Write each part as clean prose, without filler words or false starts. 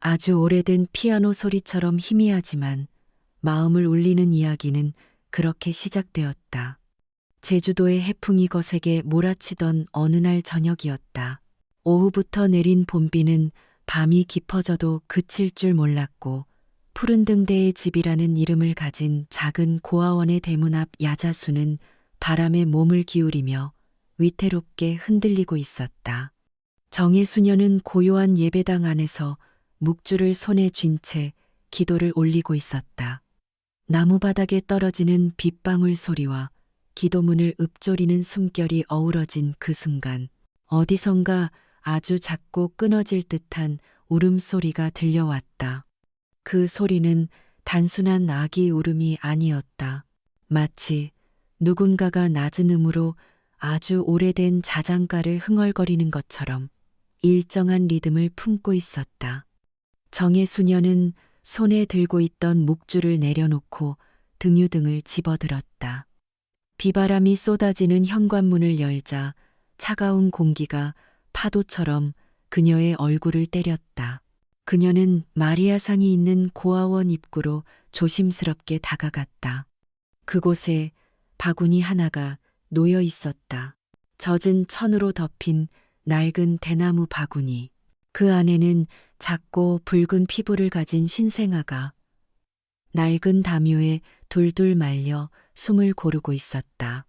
아주 오래된 피아노 소리처럼 희미하지만 마음을 울리는 이야기는 그렇게 시작되었다. 제주도의 해풍이 거세게 몰아치던 어느 날 저녁이었다. 오후부터 내린 봄비는 밤이 깊어져도 그칠 줄 몰랐고 푸른 등대의 집이라는 이름을 가진 작은 고아원의 대문 앞 야자수는 바람에 몸을 기울이며 위태롭게 흔들리고 있었다. 정의 수녀는 고요한 예배당 안에서 묵주를 손에 쥔 채 기도를 올리고 있었다. 나무바닥에 떨어지는 빗방울 소리와 기도문을 읊조리는 숨결이 어우러진 그 순간 어디선가 아주 작고 끊어질 듯한 울음소리가 들려왔다. 그 소리는 단순한 아기 울음이 아니었다. 마치 누군가가 낮은 음으로 아주 오래된 자장가를 흥얼거리는 것처럼 일정한 리듬을 품고 있었다. 정의 수녀는 손에 들고 있던 묵주를 내려놓고 등유등을 집어들었다. 비바람이 쏟아지는 현관문을 열자 차가운 공기가 파도처럼 그녀의 얼굴을 때렸다. 그녀는 마리아상이 있는 고아원 입구로 조심스럽게 다가갔다. 그곳에 바구니 하나가 놓여 있었다. 젖은 천으로 덮인 낡은 대나무 바구니. 그 안에는 작고 붉은 피부를 가진 신생아가 낡은 담요에 둘둘 말려 숨을 고르고 있었다.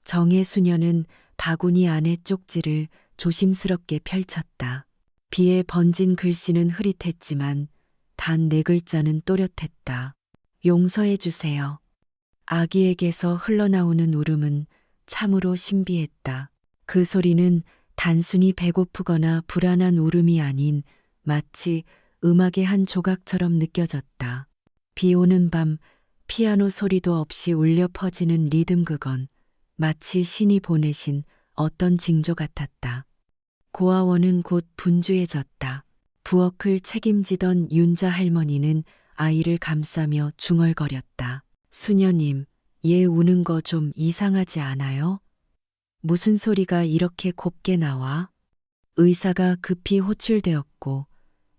정의 수녀는 바구니 안의 쪽지를 조심스럽게 펼쳤다. 비에 번진 글씨는 흐릿했지만 단 4글자는 또렷했다. 용서해 주세요. 아기에게서 흘러나오는 울음은 참으로 신비했다. 그 소리는 단순히 배고프거나 불안한 울음이 아닌 마치 음악의 한 조각처럼 느껴졌다. 비 오는 밤 피아노 소리도 없이 울려 퍼지는 리듬, 그건 마치 신이 보내신 어떤 징조 같았다. 고아원은 곧 분주해졌다. 부엌을 책임지던 윤자 할머니는 아이를 감싸며 중얼거렸다. 수녀님, 얘 우는 거 좀 이상하지 않아요? 무슨 소리가 이렇게 곱게 나와? 의사가 급히 호출되었고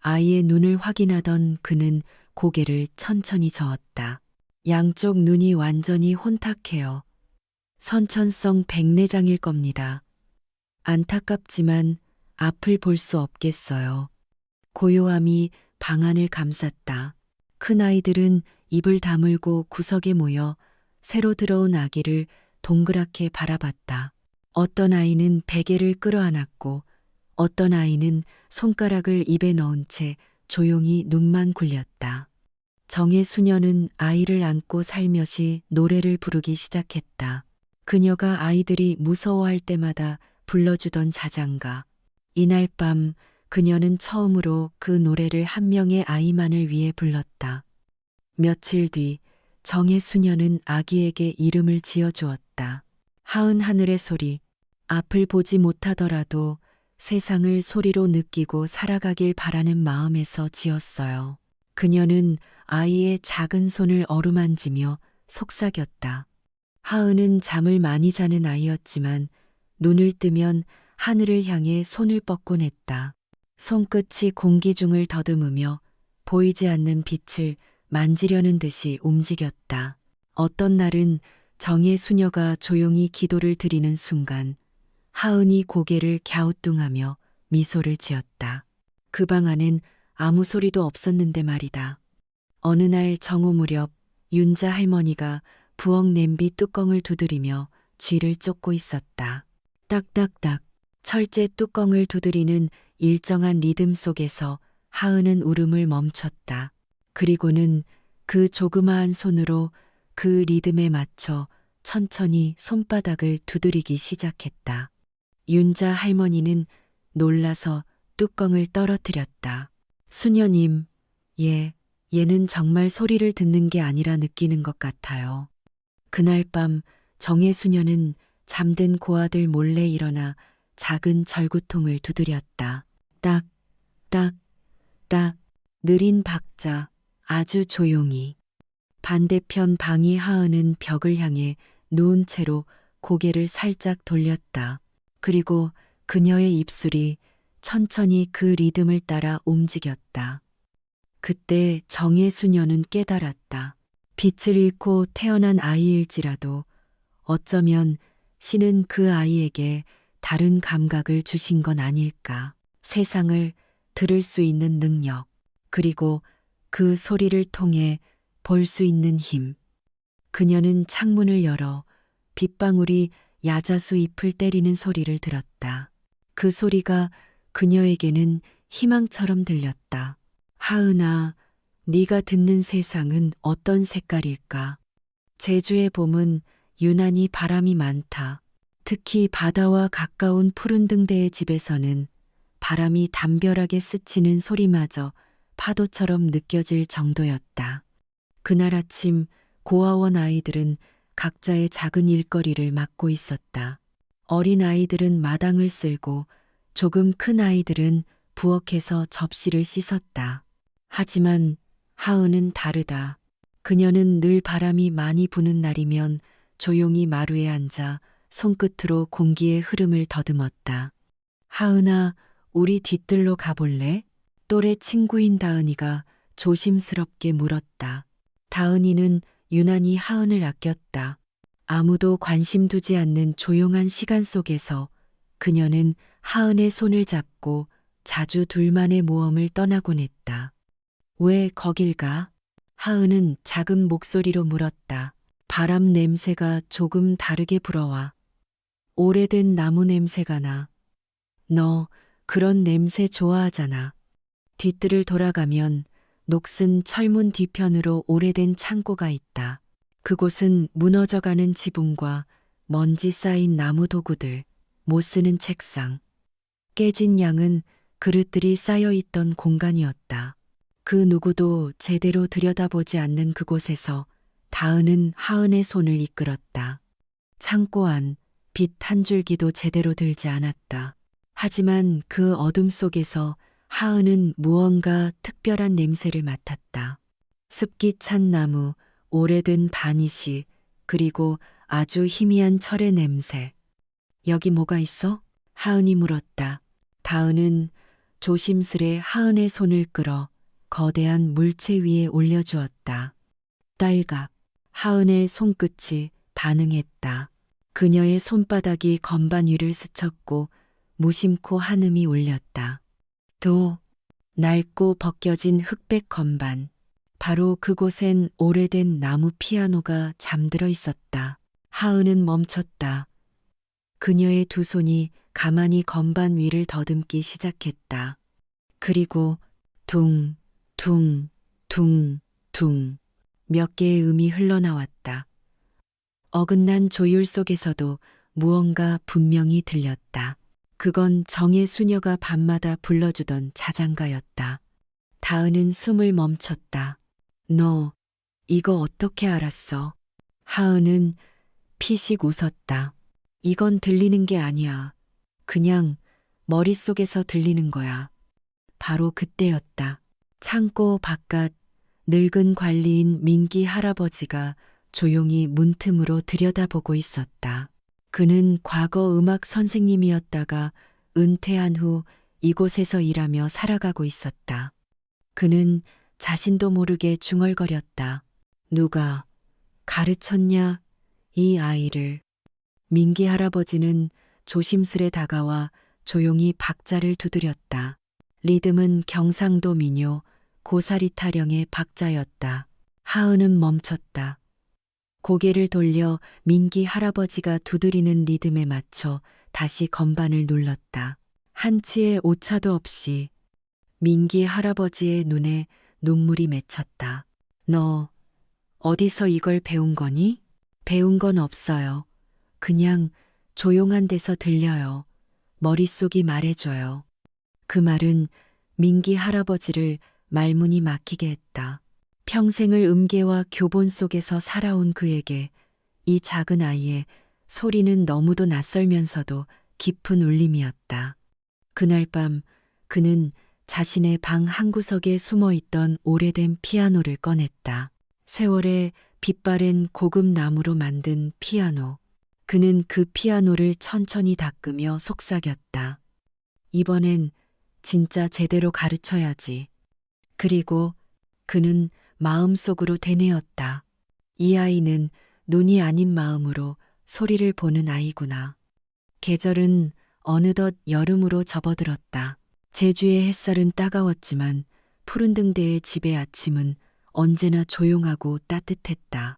아이의 눈을 확인하던 그는 고개를 천천히 저었다. 양쪽 눈이 완전히 혼탁해요. 선천성 백내장일 겁니다. 안타깝지만 앞을 볼 수 없겠어요. 고요함이 방안을 감쌌다. 큰아이들은 입을 다물고 구석에 모여 새로 들어온 아기를 동그랗게 바라봤다. 어떤 아이는 베개를 끌어안았고 어떤 아이는 손가락을 입에 넣은 채 조용히 눈만 굴렸다. 정의 수녀는 아이를 안고 살며시 노래를 부르기 시작했다. 그녀가 아이들이 무서워할 때마다 불러주던 자장가. 이날 밤 그녀는 처음으로 그 노래를 한 명의 아이만을 위해 불렀다. 며칠 뒤 정의 수녀는 아기에게 이름을 지어주었다. 하은 하늘의 소리. 앞을 보지 못하더라도 세상을 소리로 느끼고 살아가길 바라는 마음에서 지었어요. 그녀는 아이의 작은 손을 어루만지며 속삭였다. 하은은 잠을 많이 자는 아이였지만 눈을 뜨면 하늘을 향해 손을 뻗곤 했다. 손끝이 공기 중을 더듬으며 보이지 않는 빛을 만지려는 듯이 움직였다. 어떤 날은 정의 수녀가 조용히 기도를 드리는 순간 하은이 고개를 갸우뚱하며 미소를 지었다. 그 방 안엔 아무 소리도 없었는데 말이다. 어느 날 정오 무렵 윤자 할머니가 부엌 냄비 뚜껑을 두드리며 쥐를 쫓고 있었다. 딱딱딱 철제 뚜껑을 두드리는 일정한 리듬 속에서 하은은 울음을 멈췄다. 그리고는 그 조그마한 손으로 그 리듬에 맞춰 천천히 손바닥을 두드리기 시작했다. 윤자 할머니는 놀라서 뚜껑을 떨어뜨렸다. 수녀님, 얘는 정말 소리를 듣는 게 아니라 느끼는 것 같아요. 그날 밤 정의 수녀는 잠든 고아들 몰래 일어나 작은 절구통을 두드렸다. 딱, 딱, 딱, 느린 박자, 아주 조용히. 반대편 방이 하은은 벽을 향해 누운 채로 고개를 살짝 돌렸다. 그리고 그녀의 입술이 천천히 그 리듬을 따라 움직였다. 그때 정의 수녀는 깨달았다. 빛을 잃고 태어난 아이일지라도 어쩌면 신은 그 아이에게 다른 감각을 주신 건 아닐까. 세상을 들을 수 있는 능력, 그리고 그 소리를 통해 볼 수 있는 힘. 그녀는 창문을 열어 빗방울이 야자수 잎을 때리는 소리를 들었다. 그 소리가 그녀에게는 희망처럼 들렸다. 하은아, 네가 듣는 세상은 어떤 색깔일까? 제주의 봄은 유난히 바람이 많다. 특히 바다와 가까운 푸른 등대의 집에서는 바람이 담벼락에 스치는 소리마저 파도처럼 느껴질 정도였다. 그날 아침 고아원 아이들은 각자의 작은 일거리를 맡고 있었다. 어린 아이들은 마당을 쓸고 조금 큰 아이들은 부엌에서 접시를 씻었다. 하지만 하은은 다르다. 그녀는 늘 바람이 많이 부는 날이면 조용히 마루에 앉아 손끝으로 공기의 흐름을 더듬었다. 하은아, 우리 뒤뜰로 가볼래? 또래 친구인 다은이가 조심스럽게 물었다. 다은이는 유난히 하은을 아꼈다. 아무도 관심 두지 않는 조용한 시간 속에서 그녀는 하은의 손을 잡고 자주 둘만의 모험을 떠나곤 했다. 왜 거길 가? 하은은 작은 목소리로 물었다. 바람 냄새가 조금 다르게 불어와. 오래된 나무 냄새가 나. 너 그런 냄새 좋아하잖아. 뒤뜰을 돌아가면 녹슨 철문 뒤편으로 오래된 창고가 있다. 그곳은 무너져가는 지붕과 먼지 쌓인 나무 도구들, 못 쓰는 책상, 깨진 양은 그릇들이 쌓여 있던 공간이었다. 그 누구도 제대로 들여다보지 않는 그곳에서 다은은 하은의 손을 이끌었다. 창고 안 빛 한 줄기도 제대로 들지 않았다. 하지만 그 어둠 속에서 하은은 무언가 특별한 냄새를 맡았다. 습기 찬 나무, 오래된 바니시, 그리고 아주 희미한 철의 냄새. 여기 뭐가 있어? 하은이 물었다. 다은은 조심스레 하은의 손을 끌어 거대한 물체 위에 올려주었다. 딸각. 하은의 손끝이 반응했다. 그녀의 손바닥이 건반 위를 스쳤고 무심코 한음이 울렸다. 도, 낡고 벗겨진 흑백 건반. 바로 그곳엔 오래된 나무 피아노가 잠들어 있었다. 하은은 멈췄다. 그녀의 두 손이 가만히 건반 위를 더듬기 시작했다. 그리고 둥, 둥, 둥, 둥 몇 개의 음이 흘러나왔다. 어긋난 조율 속에서도 무언가 분명히 들렸다. 그건 정의 수녀가 밤마다 불러주던 자장가였다. 다은은 숨을 멈췄다. 너, 이거 어떻게 알았어? 하은은 피식 웃었다. 이건 들리는 게 아니야. 그냥 머릿속에서 들리는 거야. 바로 그때였다. 창고 바깥 늙은 관리인 민기 할아버지가 조용히 문틈으로 들여다보고 있었다. 그는 과거 음악 선생님이었다가 은퇴한 후 이곳에서 일하며 살아가고 있었다. 그는 자신도 모르게 중얼거렸다. 누가 가르쳤냐, 이 아이를. 민기 할아버지는 조심스레 다가와 조용히 박자를 두드렸다. 리듬은 경상도 민요, 고사리 타령의 박자였다. 하은은 멈췄다. 고개를 돌려 민기 할아버지가 두드리는 리듬에 맞춰 다시 건반을 눌렀다. 한치의 오차도 없이 민기 할아버지의 눈에 눈물이 맺혔다. 너 어디서 이걸 배운 거니? 배운 건 없어요. 그냥 조용한 데서 들려요. 머릿속이 말해줘요. 그 말은 민기 할아버지를 말문이 막히게 했다. 평생을 음계와 교본 속에서 살아온 그에게 이 작은 아이의 소리는 너무도 낯설면서도 깊은 울림이었다. 그날 밤 그는 자신의 방 한구석에 숨어 있던 오래된 피아노를 꺼냈다. 세월의 빛바랜 고급 나무로 만든 피아노. 그는 그 피아노를 천천히 닦으며 속삭였다. 이번엔 진짜 제대로 가르쳐야지. 그리고 그는 마음속으로 되뇌었다. 이 아이는 눈이 아닌 마음으로 소리를 보는 아이구나. 계절은 어느덧 여름으로 접어들었다. 제주의 햇살은 따가웠지만 푸른 등대의 집의 아침은 언제나 조용하고 따뜻했다.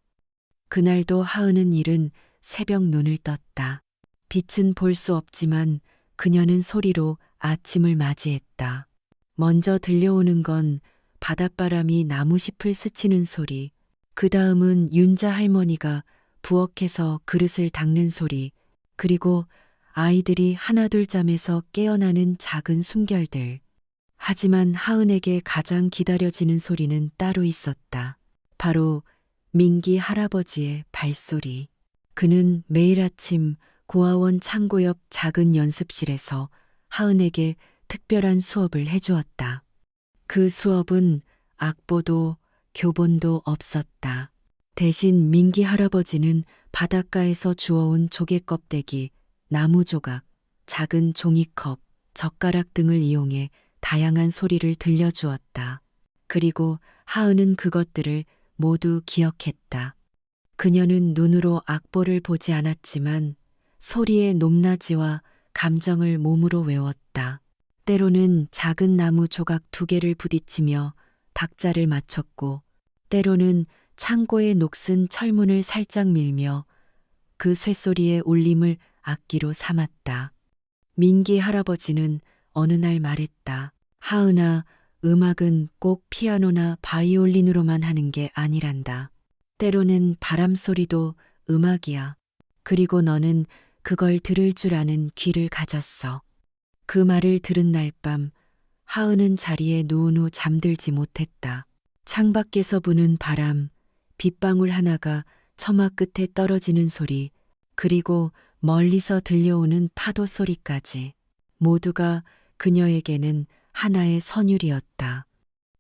그날도 하은은 이른 새벽 눈을 떴다. 빛은 볼 수 없지만 그녀는 소리로 아침을 맞이했다. 먼저 들려오는 건 바닷바람이 나무잎을 스치는 소리, 그 다음은 윤자 할머니가 부엌에서 그릇을 닦는 소리, 그리고 아이들이 하나둘 잠에서 깨어나는 작은 숨결들. 하지만 하은에게 가장 기다려지는 소리는 따로 있었다. 바로 민기 할아버지의 발소리. 그는 매일 아침 고아원 창고 옆 작은 연습실에서 하은에게 특별한 수업을 해주었다. 그 수업은 악보도 교본도 없었다. 대신 민기 할아버지는 바닷가에서 주워온 조개 껍데기, 나무 조각, 작은 종이컵, 젓가락 등을 이용해 다양한 소리를 들려주었다. 그리고 하은은 그것들을 모두 기억했다. 그녀는 눈으로 악보를 보지 않았지만 소리의 높낮이와 감정을 몸으로 외웠다. 때로는 작은 나무 조각 2개를 부딪히며 박자를 맞췄고, 때로는 창고의 녹슨 철문을 살짝 밀며 그 쇳소리의 울림을 악기로 삼았다. 민기 할아버지는 어느 날 말했다. 하은아, 음악은 꼭 피아노나 바이올린으로만 하는 게 아니란다. 때로는 바람 소리도 음악이야. 그리고 너는 그걸 들을 줄 아는 귀를 가졌어. 그 말을 들은 날 밤, 하은은 자리에 누운 후 잠들지 못했다. 창밖에서 부는 바람, 빗방울 하나가 처마 끝에 떨어지는 소리, 그리고 멀리서 들려오는 파도 소리까지 모두가 그녀에게는 하나의 선율이었다.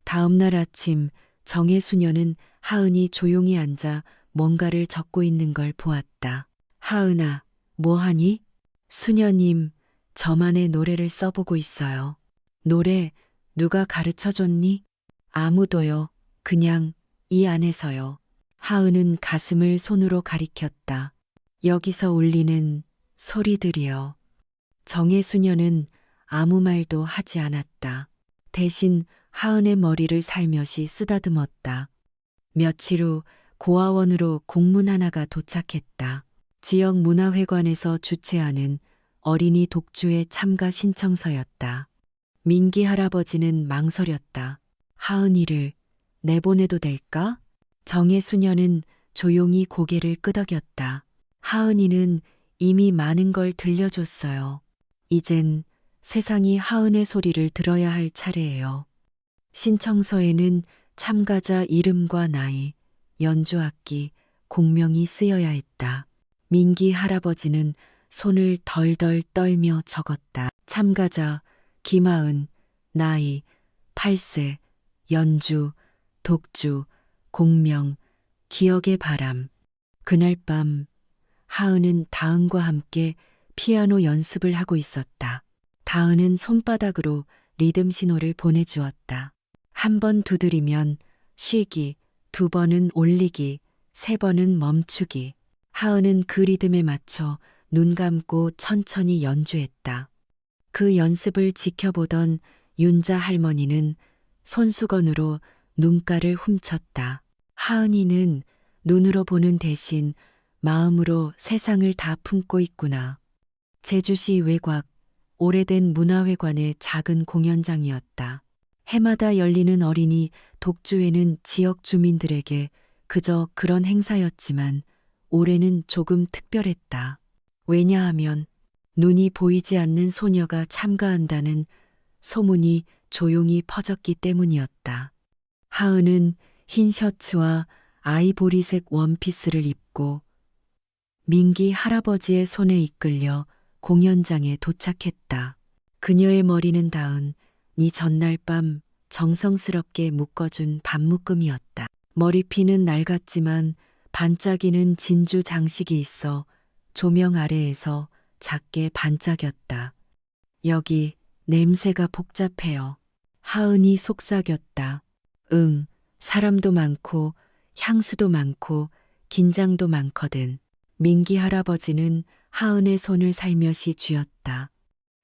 다음 날 아침 정혜 수녀는 하은이 조용히 앉아 뭔가를 적고 있는 걸 보았다. 하은아, 뭐하니? 수녀님, 저만의 노래를 써보고 있어요. 노래 누가 가르쳐 줬니? 아무도요. 그냥 이 안에서요. 하은은 가슴을 손으로 가리켰다. 여기서 울리는 소리들이요. 정혜 수녀는 아무 말도 하지 않았다. 대신 하은의 머리를 살며시 쓰다듬었다. 며칠 후 고아원으로 공문 하나가 도착했다. 지역 문화회관에서 주최하는 어린이 독주회 참가 신청서였다. 민기 할아버지는 망설였다. 하은이를 내보내도 될까? 정혜 수녀는 조용히 고개를 끄덕였다. 하은이는 이미 많은 걸 들려줬어요. 이젠 세상이 하은의 소리를 들어야 할 차례예요. 신청서에는 참가자 이름과 나이, 연주악기, 공명이 쓰여야 했다. 민기 할아버지는 손을 덜덜 떨며 적었다. 참가자 김하은, 나이 8세, 연주, 독주, 공명, 기억의 바람. 그날 밤 하은은 다은과 함께 피아노 연습을 하고 있었다. 다은은 손바닥으로 리듬 신호를 보내주었다. 1번 두드리면 쉬기, 2번은 올리기, 3번은 멈추기. 하은은 그 리듬에 맞춰 눈 감고 천천히 연주했다. 그 연습을 지켜보던 윤자 할머니는 손수건으로 눈가를 훔쳤다. 하은이는 눈으로 보는 대신 마음으로 세상을 다 품고 있구나. 제주시 외곽 오래된 문화회관의 작은 공연장이었다. 해마다 열리는 어린이 독주회는 지역 주민들에게 그저 그런 행사였지만 올해는 조금 특별했다. 왜냐하면 눈이 보이지 않는 소녀가 참가한다는 소문이 조용히 퍼졌기 때문이었다. 하은은 흰 셔츠와 아이보리색 원피스를 입고 민기 할아버지의 손에 이끌려 공연장에 도착했다. 그녀의 머리는 닿은 이 전날 밤 정성스럽게 묶어준 반묶음이었다. 머리핀은 낡았지만 반짝이는 진주 장식이 있어 조명 아래에서 작게 반짝였다. 여기 냄새가 복잡해요. 하은이 속삭였다. 응, 사람도 많고 향수도 많고 긴장도 많거든. 민기 할아버지는 하은의 손을 살며시 쥐었다.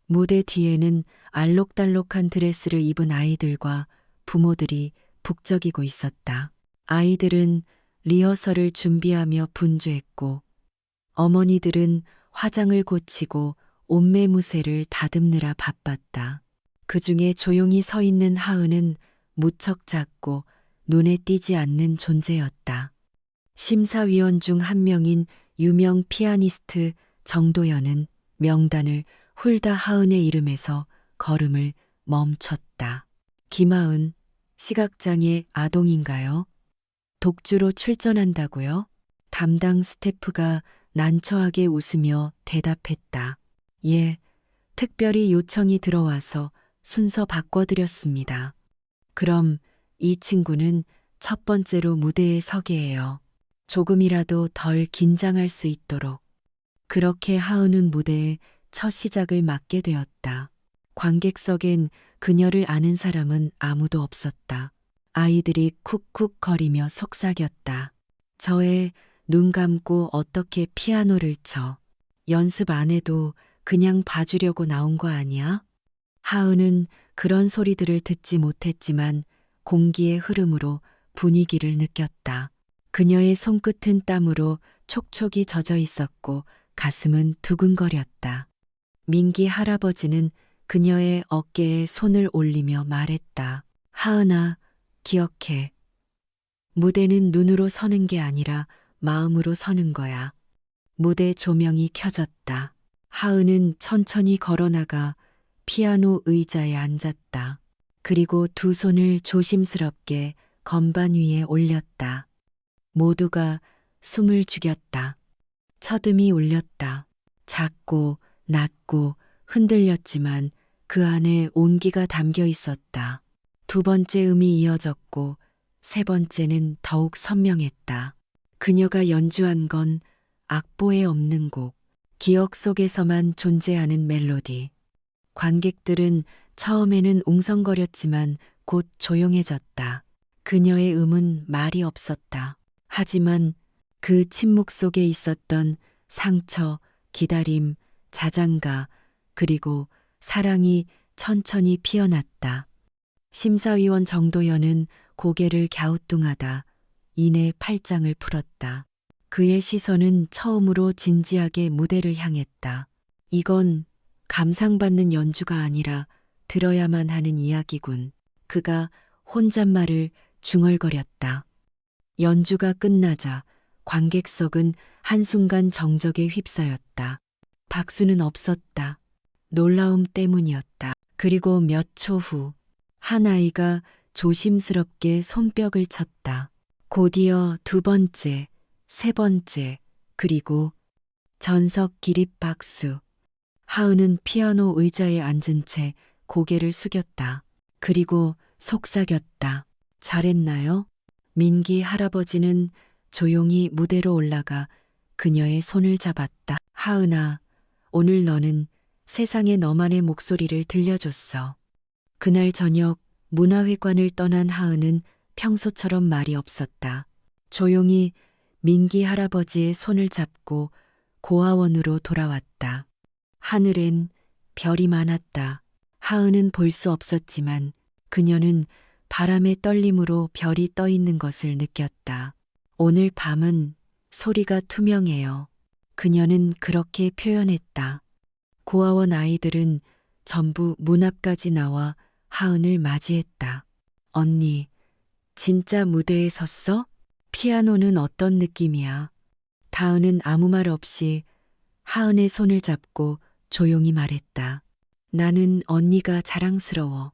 무대 뒤에는 알록달록한 드레스를 입은 아이들과 부모들이 북적이고 있었다. 아이들은 리허설을 준비하며 분주했고 어머니들은 화장을 고치고 옷매무새를 다듬느라 바빴다. 그 중에 조용히 서 있는 하은은 무척 작고 눈에 띄지 않는 존재였다. 심사위원 중 한 명인 유명 피아니스트 정도연은 명단을 훌다 하은의 이름에서 걸음을 멈췄다. 김하은, 시각장애 아동인가요? 독주로 출전한다고요? 담당 스태프가 난처하게 웃으며 대답했다. 예, 특별히 요청이 들어와서 순서 바꿔드렸습니다. 그럼 이 친구는 첫 번째로 무대에 서게 해요. 조금이라도 덜 긴장할 수 있도록. 그렇게 하은은 무대의 첫 시작을 맡게 되었다. 관객석엔 그녀를 아는 사람은 아무도 없었다. 아이들이 쿡쿡거리며 속삭였다. 저의 눈 감고 어떻게 피아노를 쳐. 연습 안 해도 그냥 봐주려고 나온 거 아니야? 하은은 그런 소리들을 듣지 못했지만 공기의 흐름으로 분위기를 느꼈다. 그녀의 손끝은 땀으로 촉촉이 젖어 있었고 가슴은 두근거렸다. 민기 할아버지는 그녀의 어깨에 손을 올리며 말했다. 하은아, 기억해. 무대는 눈으로 서는 게 아니라 마음으로 서는 거야. 무대 조명이 켜졌다. 하은은 천천히 걸어나가 피아노 의자에 앉았다. 그리고 두 손을 조심스럽게 건반 위에 올렸다. 모두가 숨을 죽였다. 첫음이 울렸다. 작고 낮고 흔들렸지만 그 안에 온기가 담겨 있었다. 두 번째 음이 이어졌고 세 번째는 더욱 선명했다. 그녀가 연주한 건 악보에 없는 곡, 기억 속에서만 존재하는 멜로디. 관객들은 처음에는 웅성거렸지만 곧 조용해졌다. 그녀의 음은 말이 없었다. 하지만 그 침묵 속에 있었던 상처, 기다림, 자장가, 그리고 사랑이 천천히 피어났다. 심사위원 정도연은 고개를 갸우뚱하다 이내 팔짱을 풀었다. 그의 시선은 처음으로 진지하게 무대를 향했다. 이건 감상받는 연주가 아니라 들어야만 하는 이야기군. 그가 혼잣말을 중얼거렸다. 연주가 끝나자 관객석은 한순간 정적에 휩싸였다. 박수는 없었다. 놀라움 때문이었다. 그리고 몇 초 후 한 아이가 조심스럽게 손뼉을 쳤다. 곧이어 두 번째, 세 번째, 그리고 전석 기립박수. 하은은 피아노 의자에 앉은 채 고개를 숙였다. 그리고 속삭였다. 잘했나요? 민기 할아버지는 조용히 무대로 올라가 그녀의 손을 잡았다. 하은아, 오늘 너는 세상에 너만의 목소리를 들려줬어. 그날 저녁 문화회관을 떠난 하은은 평소처럼 말이 없었다. 조용히 민기 할아버지의 손을 잡고 고아원으로 돌아왔다. 하늘엔 별이 많았다. 하은은 볼 수 없었지만 그녀는 바람의 떨림으로 별이 떠 있는 것을 느꼈다. 오늘 밤은 소리가 투명해요. 그녀는 그렇게 표현했다. 고아원 아이들은 전부 문 앞까지 나와 하은을 맞이했다. 언니, 진짜 무대에 섰어? 피아노는 어떤 느낌이야? 다은은 아무 말 없이 하은의 손을 잡고 조용히 말했다. 나는 언니가 자랑스러워.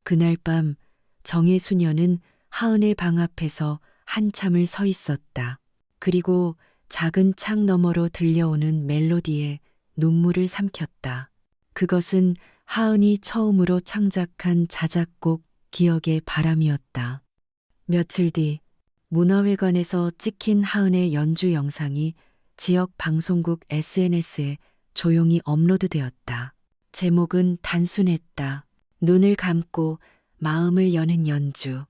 그날 밤 정혜수녀는 하은의 방 앞에서 한참을 서 있었다. 그리고 작은 창 너머로 들려오는 멜로디에 눈물을 삼켰다. 그것은 하은이 처음으로 창작한 자작곡 기억의 바람이었다. 며칠 뒤 문화회관에서 찍힌 하은의 연주 영상이 지역 방송국 SNS에 조용히 업로드되었다. 제목은 단순했다. 눈을 감고 마음을 여는 연주.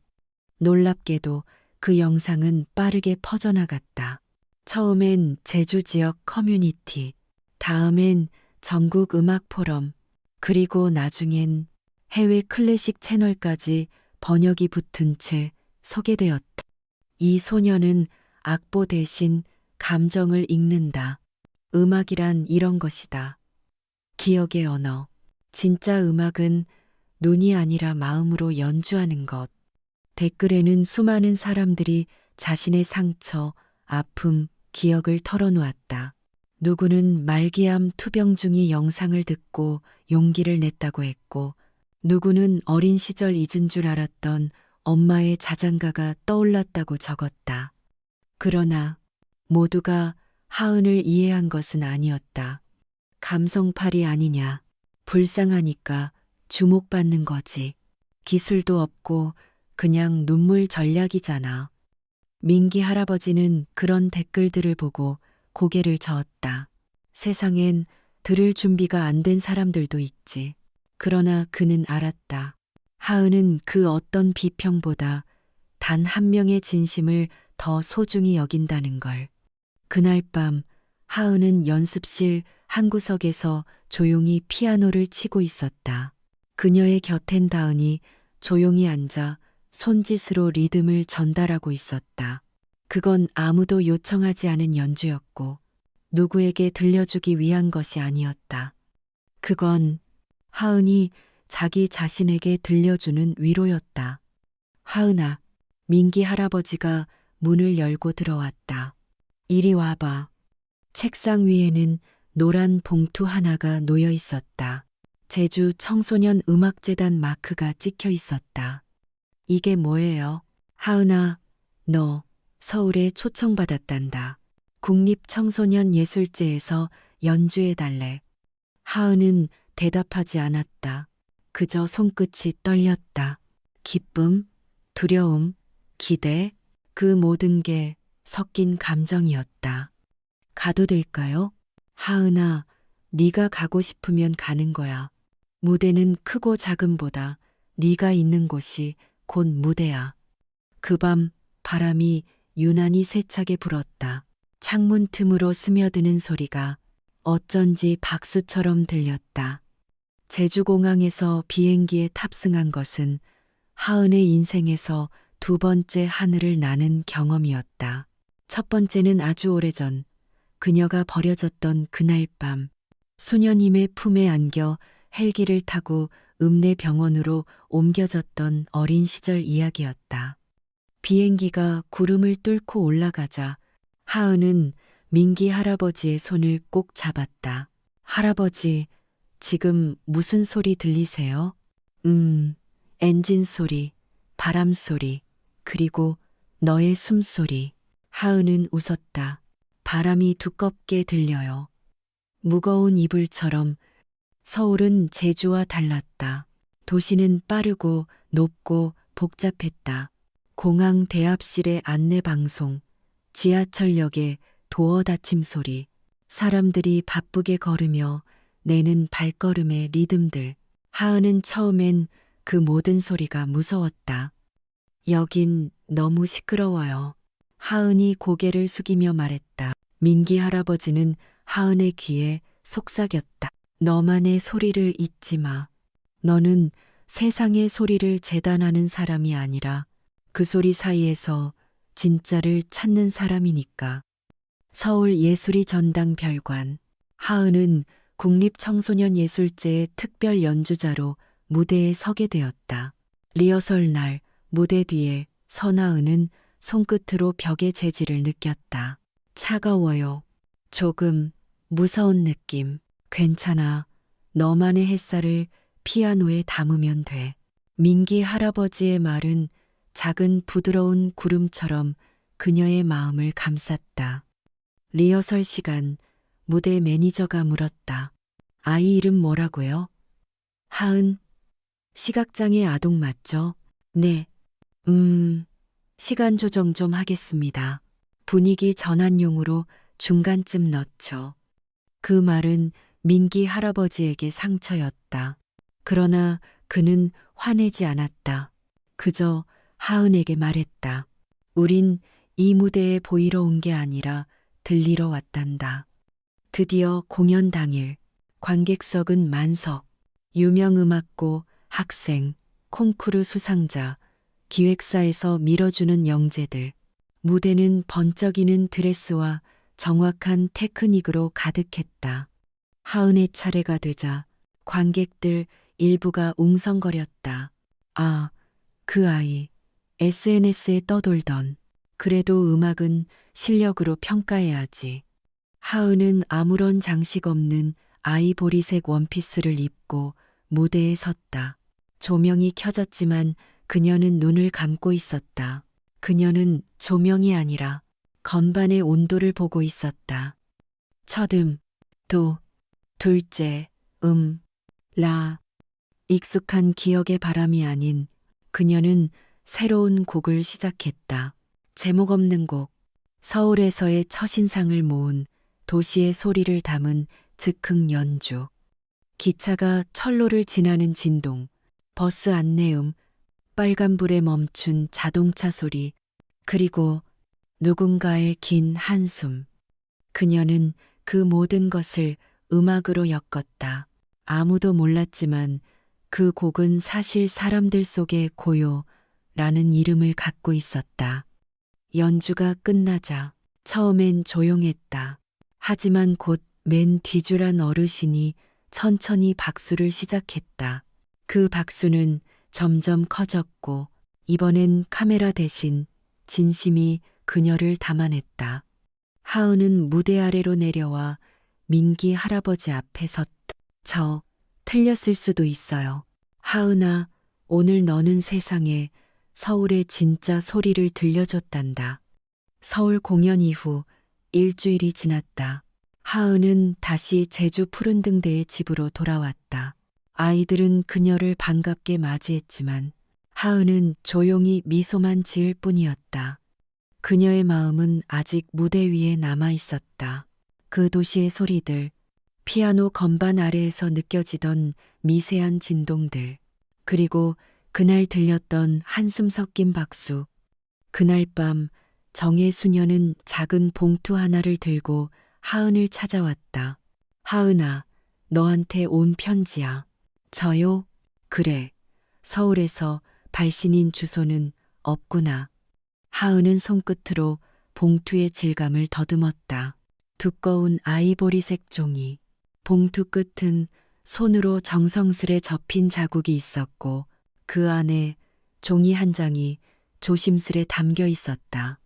놀랍게도 그 영상은 빠르게 퍼져나갔다. 처음엔 제주 지역 커뮤니티, 다음엔 전국 음악 포럼, 그리고 나중엔 해외 클래식 채널까지 번역이 붙은 채 소개되었다. 이 소녀는 악보 대신 감정을 읽는다. 음악이란 이런 것이다. 기억의 언어. 진짜 음악은 눈이 아니라 마음으로 연주하는 것. 댓글에는 수많은 사람들이 자신의 상처, 아픔, 기억을 털어놓았다. 누구는 말기암 투병 중이 영상을 듣고 용기를 냈다고 했고, 누구는 어린 시절 잊은 줄 알았던 엄마의 자장가가 떠올랐다고 적었다. 그러나 모두가 하은을 이해한 것은 아니었다. 감성팔이 아니냐. 불쌍하니까 주목받는 거지. 기술도 없고 그냥 눈물 전략이잖아. 민기 할아버지는 그런 댓글들을 보고 고개를 저었다. 세상엔 들을 준비가 안 된 사람들도 있지. 그러나 그는 알았다. 하은은 그 어떤 비평보다 단 한 명의 진심을 더 소중히 여긴다는 걸. 그날 밤 하은은 연습실 한 구석에서 조용히 피아노를 치고 있었다. 그녀의 곁엔 다은이 조용히 앉아 손짓으로 리듬을 전달하고 있었다. 그건 아무도 요청하지 않은 연주였고 누구에게 들려주기 위한 것이 아니었다. 그건 하은이 자기 자신에게 들려주는 위로였다. 하은아, 민기 할아버지가 문을 열고 들어왔다. 이리 와봐. 책상 위에는 노란 봉투 하나가 놓여 있었다. 제주 청소년 음악재단 마크가 찍혀 있었다. 이게 뭐예요? 하은아, 너 서울에 초청받았단다. 국립청소년예술제에서 연주해달래. 하은은 대답하지 않았다. 그저 손끝이 떨렸다. 기쁨, 두려움, 기대, 그 모든 게 섞인 감정이었다. 가도 될까요? 하은아, 네가 가고 싶으면 가는 거야. 무대는 크고 작음보다 네가 있는 곳이 곧 무대야. 그 밤 바람이 유난히 세차게 불었다. 창문 틈으로 스며드는 소리가 어쩐지 박수처럼 들렸다. 제주공항에서 비행기에 탑승한 것은 하은의 인생에서 두 번째 하늘을 나는 경험이었다. 첫 번째는 아주 오래전 그녀가 버려졌던 그날 밤 수녀님의 품에 안겨 헬기를 타고 읍내병원으로 옮겨졌던 어린 시절 이야기였다. 비행기가 구름을 뚫고 올라가자 하은은 민기 할아버지의 손을 꼭 잡았다. 할아버지, 지금 무슨 소리 들리세요? 엔진 소리, 바람 소리, 그리고 너의 숨소리. 하은은 웃었다. 바람이 두껍게 들려요. 무거운 이불처럼. 서울은 제주와 달랐다. 도시는 빠르고 높고 복잡했다. 공항 대합실의 안내방송, 지하철역의 도어 닫힘 소리, 사람들이 바쁘게 걸으며 내는 발걸음의 리듬들. 하은은 처음엔 그 모든 소리가 무서웠다. 여긴 너무 시끄러워요. 하은이 고개를 숙이며 말했다. 민기 할아버지는 하은의 귀에 속삭였다. 너만의 소리를 잊지 마. 너는 세상의 소리를 재단하는 사람이 아니라 그 소리 사이에서 진짜를 찾는 사람이니까. 서울 예술이 전당 별관. 하은은 국립청소년예술제의 특별 연주자로 무대에 서게 되었다. 리허설 날 무대 뒤에 선하은은 손끝으로 벽의 재질을 느꼈다. 차가워요. 조금 무서운 느낌. 괜찮아. 너만의 햇살을 피아노에 담으면 돼. 민기 할아버지의 말은 작은 부드러운 구름처럼 그녀의 마음을 감쌌다. 리허설 시간 무대 매니저가 물었다. 아이 이름 뭐라고요? 하은. 시각장애 아동 맞죠? 네. 시간 조정 좀 하겠습니다. 분위기 전환용으로 중간쯤 넣죠. 그 말은 민기 할아버지에게 상처였다. 그러나 그는 화내지 않았다. 그저 하은에게 말했다. 우린 이 무대에 보이러 온 게 아니라 들리러 왔단다. 드디어 공연 당일 관객석은 만석. 유명 음악고, 학생, 콩쿠르 수상자, 기획사에서 밀어주는 영재들. 무대는 번쩍이는 드레스와 정확한 테크닉으로 가득했다. 하은의 차례가 되자 관객들 일부가 웅성거렸다. 아, 그 아이. SNS에 떠돌던. 그래도 음악은 실력으로 평가해야지. 하은은 아무런 장식 없는 아이보리색 원피스를 입고 무대에 섰다. 조명이 켜졌지만 그녀는 눈을 감고 있었다. 그녀는 조명이 아니라 건반의 온도를 보고 있었다. 첫음, 도, 둘째, 라. 익숙한 기억의 바람이 아닌 그녀는 새로운 곡을 시작했다. 제목 없는 곡, 서울에서의 첫인상을 모은 도시의 소리를 담은 즉흥 연주. 기차가 철로를 지나는 진동, 버스 안내음, 빨간불에 멈춘 자동차 소리, 그리고 누군가의 긴 한숨. 그녀는 그 모든 것을 음악으로 엮었다. 아무도 몰랐지만 그 곡은 사실 사람들 속의 고요라는 이름을 갖고 있었다. 연주가 끝나자 처음엔 조용했다. 하지만 곧 맨 뒤줄한 어르신이 천천히 박수를 시작했다. 그 박수는 점점 커졌고 이번엔 카메라 대신 진심이 그녀를 담아냈다. 하은은 무대 아래로 내려와 민기 할아버지 앞에 섰다. 저 틀렸을 수도 있어요. 하은아, 오늘 너는 세상에 서울의 진짜 소리를 들려줬단다. 서울 공연 이후 일주일이 지났다. 하은은 다시 제주 푸른등대의 집으로 돌아왔다. 아이들은 그녀를 반갑게 맞이했지만 하은은 조용히 미소만 지을 뿐이었다. 그녀의 마음은 아직 무대 위에 남아 있었다. 그 도시의 소리들, 피아노 건반 아래에서 느껴지던 미세한 진동들, 그리고 그날 들렸던 한숨 섞인 박수. 그날 밤 정혜 수녀는 작은 봉투 하나를 들고 하은을 찾아왔다. 하은아, 너한테 온 편지야. 저요? 그래. 서울에서 발신인 주소는 없구나. 하은은 손끝으로 봉투의 질감을 더듬었다. 두꺼운 아이보리색 종이. 봉투 끝은 손으로 정성스레 접힌 자국이 있었고 그 안에 종이 한 장이 조심스레 담겨 있었다.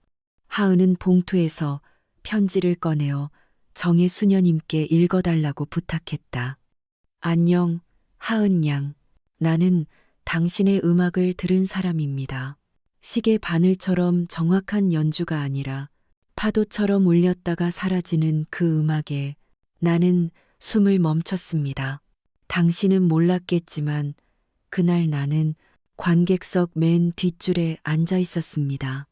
하은은 봉투에서 편지를 꺼내어 정혜 수녀님께 읽어달라고 부탁했다. 안녕, 하은 양. 나는 당신의 음악을 들은 사람입니다. 시계 바늘처럼 정확한 연주가 아니라 파도처럼 울렸다가 사라지는 그 음악에 나는 숨을 멈췄습니다. 당신은 몰랐겠지만 그날 나는 관객석 맨 뒷줄에 앉아 있었습니다.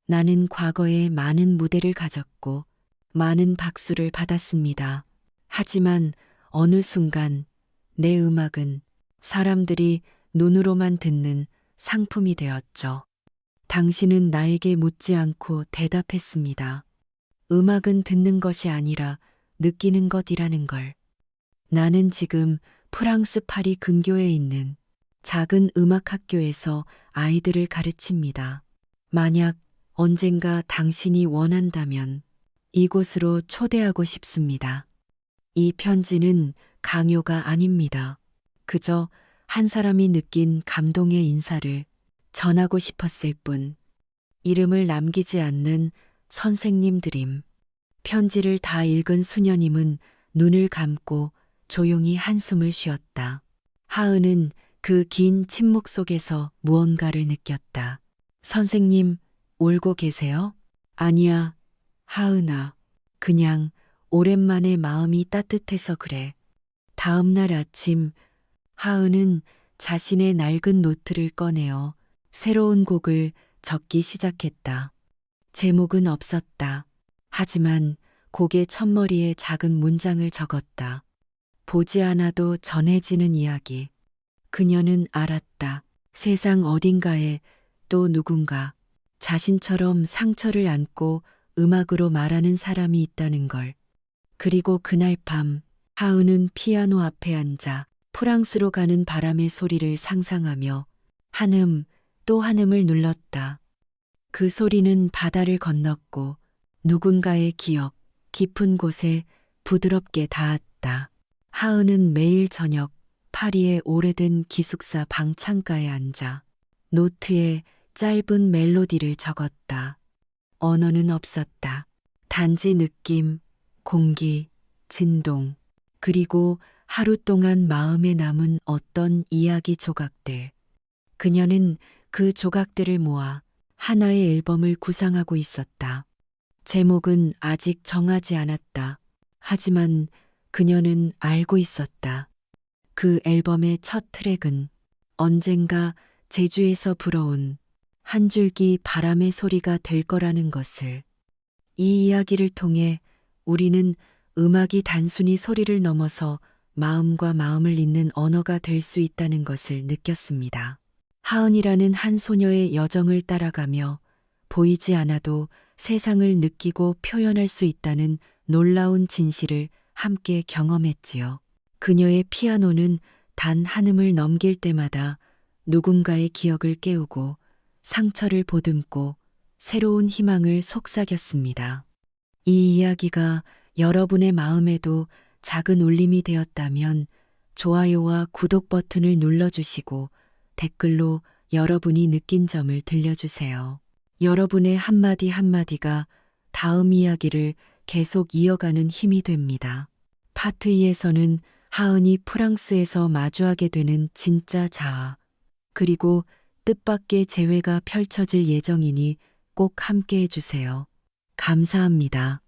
나는 과거에 많은 무대를 가졌고 많은 박수를 받았습니다. 하지만 어느 순간 내 음악은 사람들이 눈으로만 듣는 상품이 되었죠. 당신은 나에게 묻지 않고 대답했습니다. 음악은 듣는 것이 아니라 느끼는 것이라는 걸. 나는 지금 프랑스 파리 근교에 있는 작은 음악 학교에서 아이들을 가르칩니다. 만약 언젠가 당신이 원한다면 이곳으로 초대하고 싶습니다. 이 편지는 강요가 아닙니다. 그저 한 사람이 느낀 감동의 인사를 전하고 싶었을 뿐. 이름을 남기지 않는 선생님 드림. 편지를 다 읽은 수녀님은 눈을 감고 조용히 한숨을 쉬었다. 하은은 그 긴 침묵 속에서 무언가를 느꼈다. 선생님, 울고 계세요? 아니야, 하은아. 그냥 오랜만에 마음이 따뜻해서 그래. 다음 날 아침, 하은은 자신의 낡은 노트를 꺼내어 새로운 곡을 적기 시작했다. 제목은 없었다. 하지만 곡의 첫머리에 작은 문장을 적었다. 보지 않아도 전해지는 이야기. 그녀는 알았다. 세상 어딘가에 또 누군가 자신처럼 상처를 안고 음악으로 말하는 사람이 있다는 걸. 그리고 그날 밤 하은은 피아노 앞에 앉아 프랑스로 가는 바람의 소리를 상상하며 한음 또 한음을 눌렀다. 그 소리는 바다를 건넜고 누군가의 기억 깊은 곳에 부드럽게 닿았다. 하은은 매일 저녁 파리의 오래된 기숙사 방 창가에 앉아 노트에 짧은 멜로디를 적었다. 언어는 없었다. 단지 느낌, 공기, 진동, 그리고 하루 동안 마음에 남은 어떤 이야기 조각들. 그녀는 그 조각들을 모아 하나의 앨범을 구상하고 있었다. 제목은 아직 정하지 않았다. 하지만 그녀는 알고 있었다. 그 앨범의 첫 트랙은 언젠가 제주에서 불어온 한 줄기 바람의 소리가 될 거라는 것을. 이 이야기를 통해 우리는 음악이 단순히 소리를 넘어서 마음과 마음을 잇는 언어가 될 수 있다는 것을 느꼈습니다. 하은이라는 한 소녀의 여정을 따라가며 보이지 않아도 세상을 느끼고 표현할 수 있다는 놀라운 진실을 함께 경험했지요. 그녀의 피아노는 단 한음을 넘길 때마다 누군가의 기억을 깨우고 상처를 보듬고 새로운 희망을 속삭였습니다. 이 이야기가 여러분의 마음에도 작은 울림이 되었다면 좋아요와 구독 버튼을 눌러주시고 댓글로 여러분이 느낀 점을 들려주세요. 여러분의 한마디 한마디가 다음 이야기를 계속 이어가는 힘이 됩니다. 파트 2에서는 하은이 프랑스에서 마주하게 되는 진짜 자아, 그리고 뜻밖의 재회가 펼쳐질 예정이니 꼭 함께 해주세요. 감사합니다.